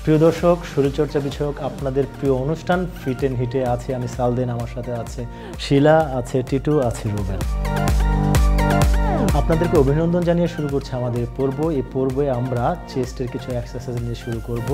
প্রিয় দর্শক, শরীরচর্চা বিষয়ক আপনাদের প্রিয় অনুষ্ঠান ফিট এন্ড হিটে আছে আমি সালদিন, আমার সাথে আছে শিলা, আছে টিটু, আছে রুবেল। আপনাদেরকে অভিনন্দন জানিয়ে শুরু করছে আমাদের পর্ব। এই পর্বে আমরা চেস্টের কিছু এক্সারসাইজ নিয়ে শুরু করব।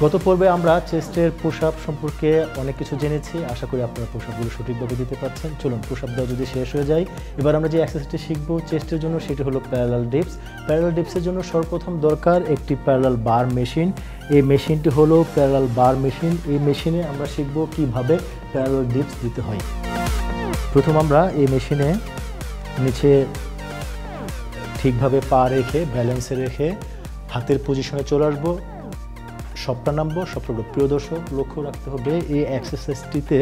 গত পর্বে আমরা চেস্টের পুশ আপ সম্পর্কে অনেক কিছু জেনেছি। আশা করি আপনারা পুশ আপগুলো সঠিকভাবে দিতে পারছেন। চলুন পুশ আপ দেওয়া যদি শেষ হয়ে যায়, এবার আমরা যে এক্সারসাইজটি শিখব চেস্টের জন্য সেটি হলো প্যারালাল ডিপস। প্যারালাল ডিপসের জন্য সর্বপ্রথম দরকার একটি প্যারালাল বার মেশিন। এই মেশিনটি হলো প্যারালাল বার মেশিন। এই মেশিনে আমরা শিখব কিভাবে প্যারালাল ডিপস দিতে হয়। প্রথম আমরা এই মেশিনে নিচে ঠিকভাবে পা রেখে ব্যালেন্সে রেখে হাতের পজিশনে চলে আসবো, সবটা নামবো, সবটা। প্রিয় দর্শক, লক্ষ্য রাখতে হবে এই এক্সারসাইজটিতে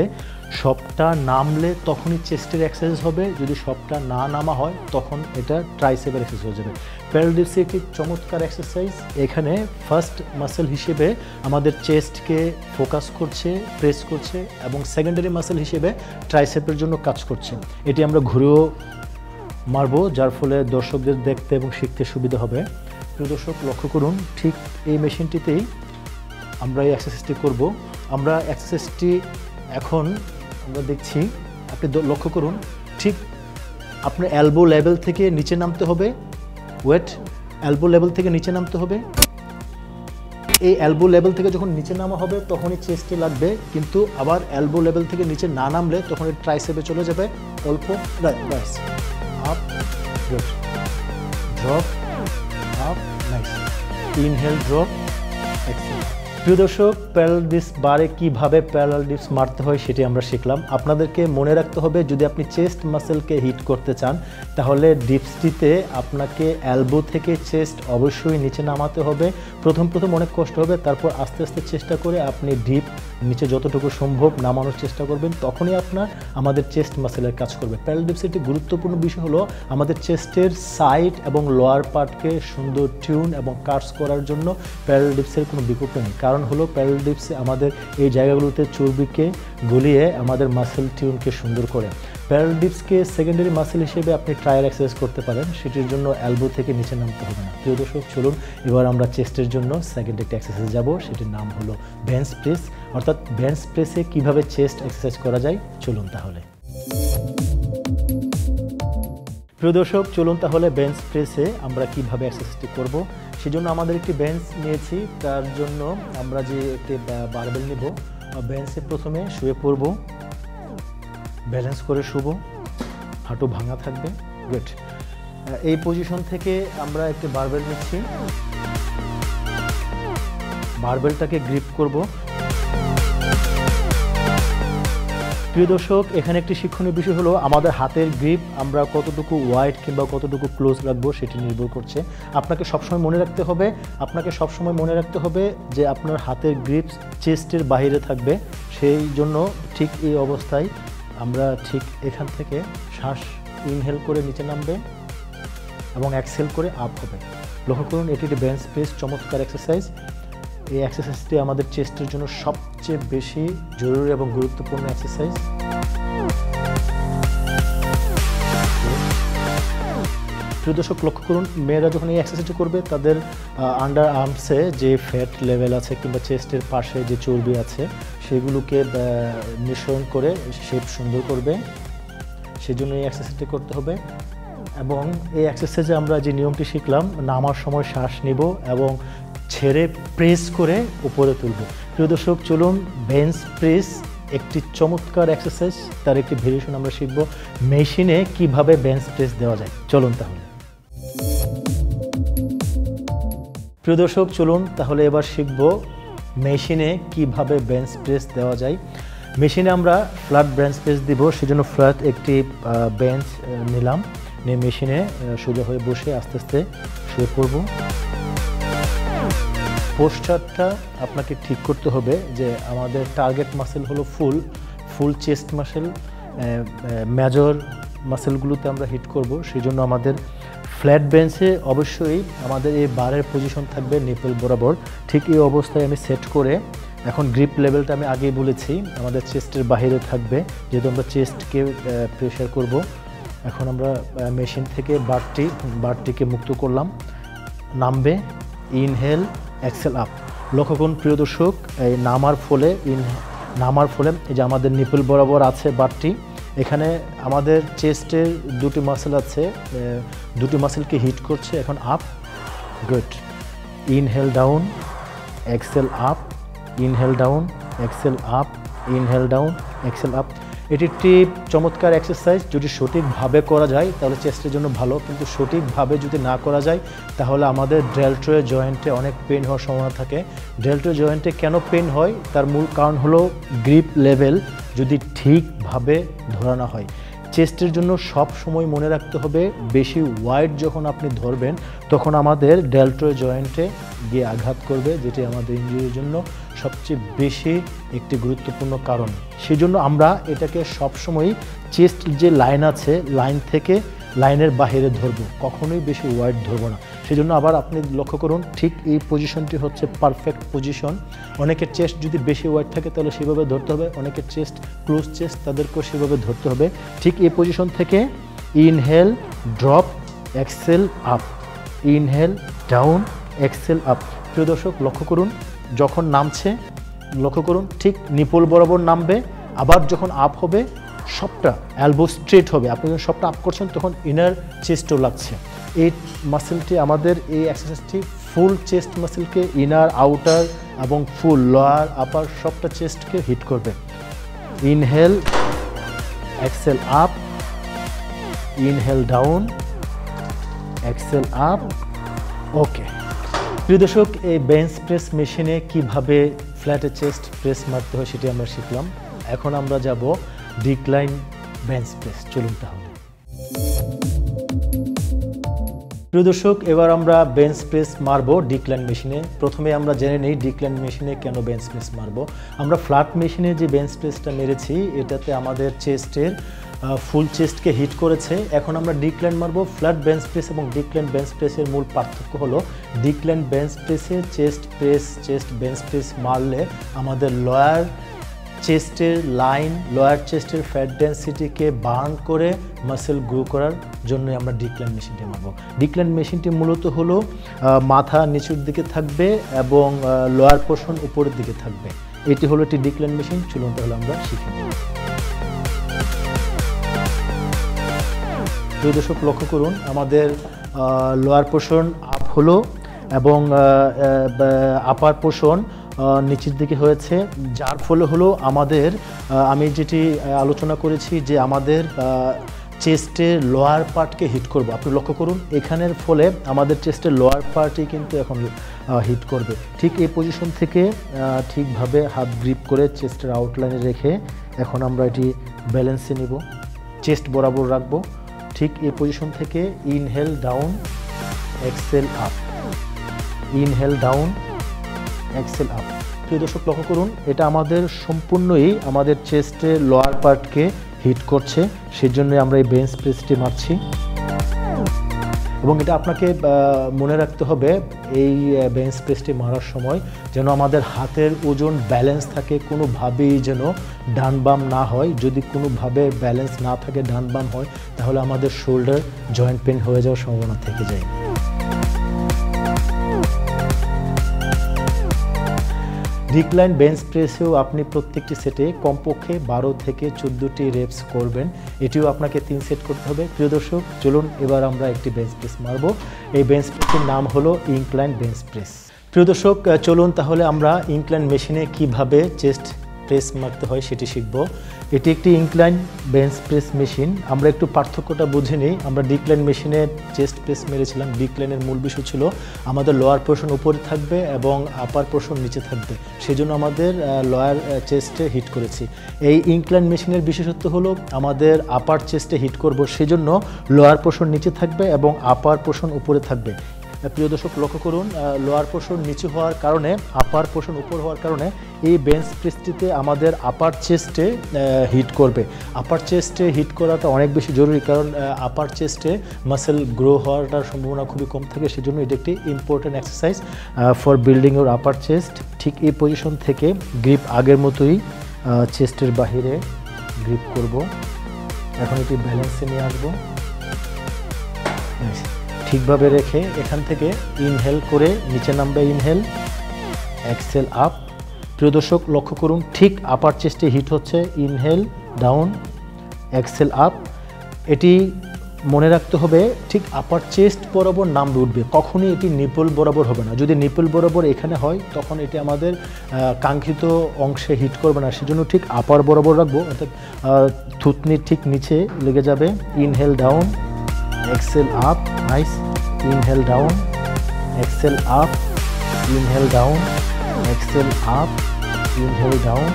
সবটা নামলে তখনই চেস্টের এক্সারসাইজ হবে, যদি সবটা না নামা হয় তখন এটা ট্রাইসেপের এক্সারসাইজ হয়ে যাবে। প্যারালাল ডিপস একটি চমৎকার এক্সারসাইজ। এখানে ফার্স্ট মাসেল হিসেবে আমাদের চেস্টকে ফোকাস করছে, প্রেস করছে, এবং সেকেন্ডারি মাসেল হিসেবে ট্রাইসেপের জন্য কাজ করছে। এটি আমরা ঘুরেও মারবো, যার ফলে দর্শকদের দেখতে এবং শিখতে সুবিধা হবে। প্রিয় দর্শক, লক্ষ্য করুন, ঠিক এই মেশিনটিতেই আমরা এই এক্সারসাইজটি করব। আমরা এক্সারসাইজটি এখন আমরা দেখছি, আপনি লক্ষ্য করুন, ঠিক আপনার এলবো লেভেল থেকে নিচে নামতে হবে। ওয়েট, এলবো লেভেল থেকে নিচে নামতে হবে। এই এলবো লেভেল থেকে যখন নিচে নামা হবে তখনই চেস্টে লাগবে, কিন্তু আবার এলবো লেভেল থেকে নিচে না নামলে তখন এই ট্রাইসেপে চলে যাবে। অল্প ব্যাস, up, good, drop, up, nice, inhale, drop, exhale. প্রিয় দর্শক, প্যারালাল ডিপস বারে কীভাবে প্যারালাল ডিপস মারতে হয় সেটি আমরা শিখলাম। আপনাদেরকে মনে রাখতে হবে, যদি আপনি চেস্ট মাসেলকে হিট করতে চান তাহলে ডিপসটিতে আপনাকে এলবো থেকে চেস্ট অবশ্যই নিচে নামাতে হবে। প্রথম অনেক কষ্ট হবে, তারপর আস্তে আস্তে চেষ্টা করে আপনি ডিপ নিচে যতটুকু সম্ভব নামানোর চেষ্টা করবেন, তখনই আমাদের চেস্ট মাসেলের কাজ করবে। প্যারালাল ডিপসের একটি গুরুত্বপূর্ণ বিষয় হলো আমাদের চেস্টের সাইড এবং লোয়ার পার্টকে সুন্দর টিউন এবং কাটস করার জন্য প্যারালাল ডিপসের কোনো বিকল্প নেই। কারণ হলো প্যারালাল ডিপসে আমাদের এই জায়গাগুলোতে চর্বিকে গলিয়ে আমাদের মাসেল টিউনকে সুন্দর করে। প্যারালাল ডিপসকে সেকেন্ডারি মাসেল হিসেবে আপনি ট্রায়াল এক্সারসাইজ করতে পারেন, সেটির জন্য এলবো থেকে নিচে নামতে হবে না। প্রিয় দর্শক, চলুন এবার আমরা চেস্টের জন্য সেকেন্ড একটা এক্সারসাইজ যাব, সেটির নাম হলো বেঞ্চ প্রেস। অর্থাৎ বেঞ্চ প্রেসে কিভাবে চেস্ট এক্সারসাইজ করা যায়, চলুন তাহলে। প্রিয় দর্শক, চলুন তাহলে বেঞ্চ প্রেসে আমরা কিভাবে এক্সারসাইজটি করব। সেজন্য আমাদের একটি বেঞ্চ নিয়েছি, তার জন্য আমরা যে একটি বারবেল নেব। বেঞ্চে প্রথমে শুয়ে পড়ব, ব্যালেন্স করে শুব, হাঁটু ভাঙা থাকবে। গুড। এই পজিশন থেকে আমরা একটি বারবেল নিচ্ছি, বারবেলটাকে গ্রিপ করব। প্রিয় দর্শক, এখানে একটি শিক্ষণীয় বিষয় হলো আমাদের হাতের গ্রিপ আমরা কতটুকু ওয়াইড কিংবা কতটুকু ক্লোজ রাখবো সেটি নির্ভর করছে। আপনাকে সবসময় মনে রাখতে হবে যে আপনার হাতের গ্রিপ চেস্টের বাইরে থাকবে। সেই জন্য ঠিক এই অবস্থায় আমরা ঠিক এখান থেকে শ্বাস ইনহেল করে নিচে নামবে এবং এক্সহেল করে আপ হবে। লক্ষ্য করুন, এটি একটি বেঞ্চ প্রেস চমৎকার এক্সারসাইজ। এই এক্সারসাইজটি আমাদের চেস্টের জন্য সবচেয়ে বেশি জরুরি এবং গুরুত্বপূর্ণ এক্সারসাইজ। প্রিয় দর্শক, লক্ষ্য করুন, মেয়েরা যখন এই এক্সারসাইজটি করবে তাদের আন্ডার আর্মসে যে ফ্যাট লেভেল আছে কিংবা চেস্টের পাশে যে চর্বি আছে সেগুলোকে নিঃসরণ করে শেপ সুন্দর করবে। সেজন্য এই এক্সারসাইজটি করতে হবে। এবং এই এক্সারসাইজে আমরা যে নিয়মটি শিখলাম, নামার সময় শ্বাস নিব এবং ছেড়ে প্রেস করে উপরে তুলব। প্রিয় দর্শক, চলুন বেঞ্চ প্রেস একটি চমৎকার এক্সারসাইজ, তার একটি ভেরিয়েশন আমরা শিখব মেশিনে কিভাবে বেঞ্চ প্রেস দেওয়া যায়। চলুন তাহলে। প্রিয় দর্শক, চলুন তাহলে এবার শিখব মেশিনে কিভাবে বেঞ্চ প্রেস দেওয়া যায়। মেশিনে আমরা ফ্ল্যাট বেঞ্চ প্রেস দিব, সেজন্য ফ্ল্যাট একটি বেঞ্চ নিলাম, নিয়ে মেশিনে সোজা হয়ে বসে আস্তে আস্তে শুয়ে পড়ব। পোস্টারটা আপনাকে ঠিক করতে হবে যে আমাদের টার্গেট মাসেল হলো ফুল চেস্ট মাসেল, মেজর মাসেলগুলোতে আমরা হিট করব। সেই জন্য আমাদের ফ্ল্যাট বেঞ্চে অবশ্যই আমাদের এই বারের পজিশন থাকবে নিপল বরাবর। ঠিক এই অবস্থায় আমি সেট করে, এখন গ্রিপ লেভেলটা আমি আগেই বলেছি আমাদের চেস্টের বাইরে থাকবে, যেহেতু আমরা চেস্টকে প্রেশার করব। এখন আমরা মেশিন থেকে বারটিকে মুক্ত করলাম, নামবে, ইনহেল এক্সেল আপ। লক্ষ্য করুন প্রিয় দর্শক, এই নামার ফলে এই যে আমাদের নিপল বরাবর আছে বারটি, এখানে আমাদের চেস্টের দুটি মাসেল আছে, দুটি মাসেলকে হিট করছে। এখন up, good, inhale down exhale up, inhale down exhale up, inhale down exhale up. এটি একটি চমৎকার এক্সারসাইজ, যদি সঠিকভাবে করা যায় তাহলে চেস্টের জন্য ভালো, কিন্তু সঠিকভাবে যদি না করা যায় তাহলে আমাদের ডেল্টয়েড জয়েন্টে অনেক পেন হওয়ার সম্ভাবনা থাকে। ডেল্টয়েড জয়েন্টে কেন পেন হয় তার মূল কারণ হলো গ্রিপ লেভেল যদি ঠিকভাবে ধরানো হয়। চেস্টের জন্য সব সময় মনে রাখতে হবে, বেশি ওয়াইড যখন আপনি ধরবেন তখন আমাদের ডেল্টয়েড জয়েন্টে গিয়ে আঘাত করবে, যেটি আমাদের ইনজুরির জন্য সবচেয়ে বেশি একটি গুরুত্বপূর্ণ কারণ। সেই জন্য আমরা এটাকে সবসময় চেস্ট যে লাইন আছে লাইনের বাইরে ধরবো, কখনোই বেশি ওয়াইড ধরবো না। সেই জন্য আবার আপনি লক্ষ্য করুন, ঠিক এই পজিশনটি হচ্ছে পারফেক্ট পজিশন। অনেকের চেস্ট যদি বেশি ওয়াইড থাকে তাহলে সেভাবে ধরতে হবে, অনেকের চেস্ট ক্লোজ চেস্ট তাদেরকেও সেভাবে ধরতে হবে। ঠিক এই পজিশন থেকে inhale drop exhale up, inhale down exhale up. প্রিয় দর্শক লক্ষ্য করুন, যখন নামছে লক্ষ্য করুন ঠিক নিপল বরাবর নামবে, আবার যখন আপ হবে সবটা এলবো স্ট্রেট হবে। আপনি যখন সবটা আপ করছেন তখন ইনার চেস্টও লাগছে। এই মাসেলটি আমাদের এই এক্সারসাইজটি ফুল চেস্ট মাসেলকে, ইনার আউটার এবং ফুল লোয়ার আপার সবটা চেস্টকে হিট করবে। Inhale exhale up, inhale down exhale up. Okay প্রিয় দর্শক, এই বেঞ্চ প্রেস মেশিনে কিভাবে ফ্ল্যাটে চেস্ট প্রেস মারতে হয় সেটি আমরা শিখলাম। এখন আমরা যাব ডিক্লাইন বেঞ্চ প্রেস। চলুন তাহলে প্রিয় দর্শক, এবার আমরা বেঞ্চ প্রেস মারবো ডিক্লাইন মেশিনে। প্রথমে আমরা জেনে নেই ডিক্লাইন মেশিনে কেন বেঞ্চ প্রেস মারবো। আমরা ফ্ল্যাট মেশিনে যে বেঞ্চ প্রেসটা মেরেছি এটাতে আমাদের চেস্টের ফুল চেস্টকে হিট করেছে। এখন আমরা ডিক্লাইন মারবো। ফ্ল্যাট বেঞ্চ প্রেস এবং ডিক্লাইন বেঞ্চ প্রেসের মূল পার্থক্য হলো ডিক্লাইন বেঞ্চ প্রেসে চেস্ট বেঞ্চ প্রেস মারলে আমাদের লোয়ার চেস্টের লাইন, লোয়ার চেস্টের ফ্যাট ডেন্সিটিকে বার্ন করে মাসেল গ্রো করার জন্য আমরা ডিক্লাইন মেশিনটি মারব। ডিক্লাইন মেশিনটি মূলত হলো মাথা নিচের দিকে থাকবে এবং লোয়ার পোর্শন উপরের দিকে থাকবে। এটি হলো একটি ডিক্লাইন মেশিন। চলুন তাহলে আমরা শিখি। প্রিয় দর্শক লক্ষ্য করুন, আমাদের লোয়ার পোর্শন আপ হলো এবং আপার পোর্শন নিচের দিকে হয়েছে, যার ফলে হলো আমাদের আমি যেটি আলোচনা করেছি যে আমাদের চেস্টের লোয়ার পার্টকে হিট করব। আপনি লক্ষ্য করুন এখানের ফলে আমাদের চেস্টের লোয়ার পার্টই কিন্তু এখন হিট করবে। ঠিক এই পজিশন থেকে ঠিকভাবে হাত গ্রিপ করে চেস্টের আউটলাইনে রেখে এখন আমরা এটি ব্যালেন্সে নিব, চেস্ট বরাবর রাখবো। ঠিক এই পজিশন থেকে inhale down exhale up, inhale down exhale up. প্রিয় দর্শক লক্ষ্য করুন, এটা আমাদের সম্পূর্ণই আমাদের চেস্টের লোয়ার পার্টকে হিট করছে, সেজন্য আমরা এই বেঞ্চ প্রেসটি মারছি। এবং এটা আপনাকে মনে রাখতে হবে এই বেঞ্চ প্রেসটি মারার সময় যেন আমাদের হাতের ওজন ব্যালেন্স থাকে, কোনোভাবেই যেন ডান বাম না হয়। যদি কোনোভাবে ব্যালেন্স না থাকে, ডান বাম হয়, তাহলে আমাদের শোল্ডার জয়েন্ট পেন হয়ে যাওয়ার সম্ভাবনা থেকে যায়। ডিক্লাইন বেঞ্চ প্রেসেও আপনি প্রত্যেকটি সেটে কমপক্ষে 12 থেকে 14টি রেপস করবেন। এটিও আপনাকে 3 সেট করতে হবে। প্রিয় দর্শক চলুন এবার আমরা একটি বেঞ্চ প্রেস মারব। এই বেঞ্চ প্রেসের নাম হলো ইনক্লাইন বেঞ্চ প্রেস। প্রিয় দর্শক চলুন তাহলে আমরা ইনক্লাইন মেশিনে কিভাবে চেস্ট প্রেস মারতে হয় সেটি শিখব। এটি একটি ইনক্লাইন বেঞ্চ প্রেস মেশিন। আমরা একটু পার্থক্যটা বুঝে নিই। আমরা ডিক্লাইন মেশিনে চেস্ট প্রেস মেরেছিলাম। ডিক্লাইনের মূল বিষয় ছিল আমাদের লোয়ার পোর্শন উপরে থাকবে এবং আপার পোর্শন নিচে থাকবে, সেই জন্য আমাদের লোয়ার চেস্টে হিট করেছি। এই ইনক্লাইন মেশিনের বিশেষত্ব হলো আমাদের আপার চেস্টে হিট করব, সেজন্য লোয়ার পোর্শন নিচে থাকবে এবং আপার পোর্শন উপরে থাকবে। প্রিয় দর্শক লক্ষ্য করুন, লোয়ার পোর্শন নিচু হওয়ার কারণে আপার পোর্শন উপর হওয়ার কারণে এই বেঞ্চ প্রেসটিতে আমাদের আপার চেস্টে হিট করবে। আপার চেস্টে হিট করাটা অনেক বেশি জরুরি, কারণ আপার চেস্টে মাসেল গ্রো হওয়ার সম্ভাবনা খুবই কম থাকে, সেজন্য এটি একটি important exercise for building your upper chest. ঠিক এই পজিশন থেকে গ্রিপ আগের মতোই চেস্টের বাহিরে গ্রিপ করব। এখন এটি ব্যালেন্সে নিয়ে আসবো, ঠিকভাবে রেখে এখান থেকে ইনহেল করে নিচে নামবে, ইনহেল, এক্সেল আপ। প্রিয় দর্শক লক্ষ্য করুন, ঠিক আপার চেস্টে হিট হচ্ছে, ইনহেল ডাউন, এক্সেল আপ। এটি মনে রাখতে হবে ঠিক আপার চেস্ট বরাবর নামবে, উঠবে, কখনই এটি নিপল বরাবর হবে না। যদি নিপল বরাবর এখানে হয় তখন এটি আমাদের কাঙ্ক্ষিত অংশে হিট করবে না, সেজন্য ঠিক আপার বরাবর রাখবো, অর্থাৎ থুতনির ঠিক নিচে লেগে যাবে। Inhale down, exhale up, nice, inhale down, exhale up, inhale down, exhale up, inhale down,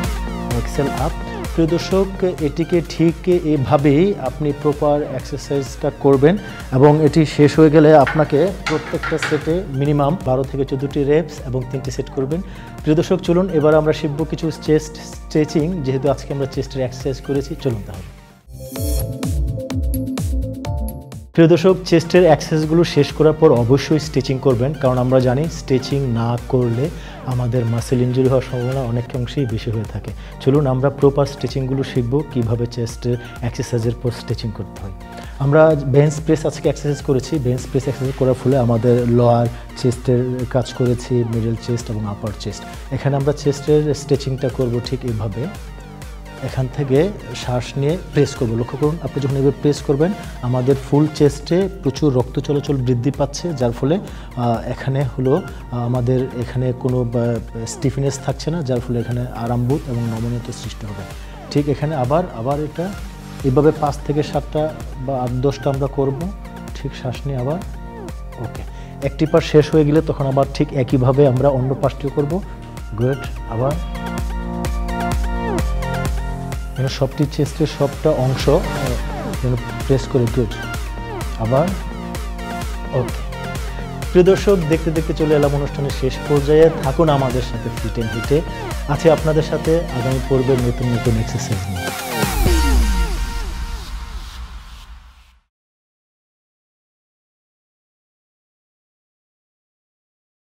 exhale up. প্রিয় দর্শক এটিকে ঠিক এভাবেই আপনি প্রপার এক্সারসাইজটা করবেন এবং এটি শেষ হয়ে গেলে আপনাকে প্রত্যেকটা সেটে মিনিমাম 12 থেকে 14টি রেপস এবং 3টি সেট করবেন। প্রিয় দর্শক চলুন এবার আমরা শিখব কিছু চেস্ট স্ট্রেচিং, যেহেতু আজকে আমরা চেস্টের এক্সারসাইজ করেছি, চলুন তাহলে। প্রিয় দর্শক চেস্টের এক্সারসাইজগুলো শেষ করার পর অবশ্যই স্ট্রেচিং করবেন, কারণ আমরা জানি স্ট্রেচিং না করলে আমাদের মাসেল ইনজুরি হওয়ার সম্ভাবনা অনেক অংশেই বেশি হয়ে থাকে। চলুন আমরা প্রপার স্ট্রেচিংগুলো শিখব, কীভাবে চেস্টের এক্সারসাইজের পর স্ট্রেচিং করতে হয়। আমরা বেঞ্চ প্রেস আজকে এক্সারসাইজ করেছি। বেঞ্চ প্রেস এক্সারসাইজ করার ফলে আমাদের লোয়ার চেস্টের কাজ করেছি, মিডল চেস্ট এবং আপার চেস্ট। এখানে আমরা চেস্টের স্ট্রেচিংটা করব ঠিক এভাবে, এখান থেকে শ্বাস নিয়ে প্রেস করব। লক্ষ্য করুন, আপনি যখন এভাবে প্রেস করবেন আমাদের ফুল চেস্টে প্রচুর রক্ত চলাচল বৃদ্ধি পাচ্ছে, যার ফলে এখানে হলো আমাদের এখানে কোনো স্টিফনেস থাকছে না, যার ফলে এখানে আরামবোধ এবং নমনীয়তা সৃষ্টি হবে। ঠিক এখানে আবার এটা এভাবে 5 থেকে 7টা বা 8-10টা আমরা করব। ঠিক শ্বাস নিয়ে আবার, ওকে, একটি পাশ শেষ হয়ে গেলে তখন আবার ঠিক একইভাবে আমরা অন্য পাশটিও করব। গুড, আবার সবটি চেস্টের সবটা অংশ প্রেস করে, গুড, আবার, ওকে। প্রিয় দর্শক দেখতে দেখতে চলে এলাম অনুষ্ঠানের শেষ পর্যায়ে। থাকুন আমাদের সাথে ফিট এন্ড হিটে। আছে আপনাদের সাথে আগামী পর্বের নতুন নতুন এক্সারসাইজ নিয়ে।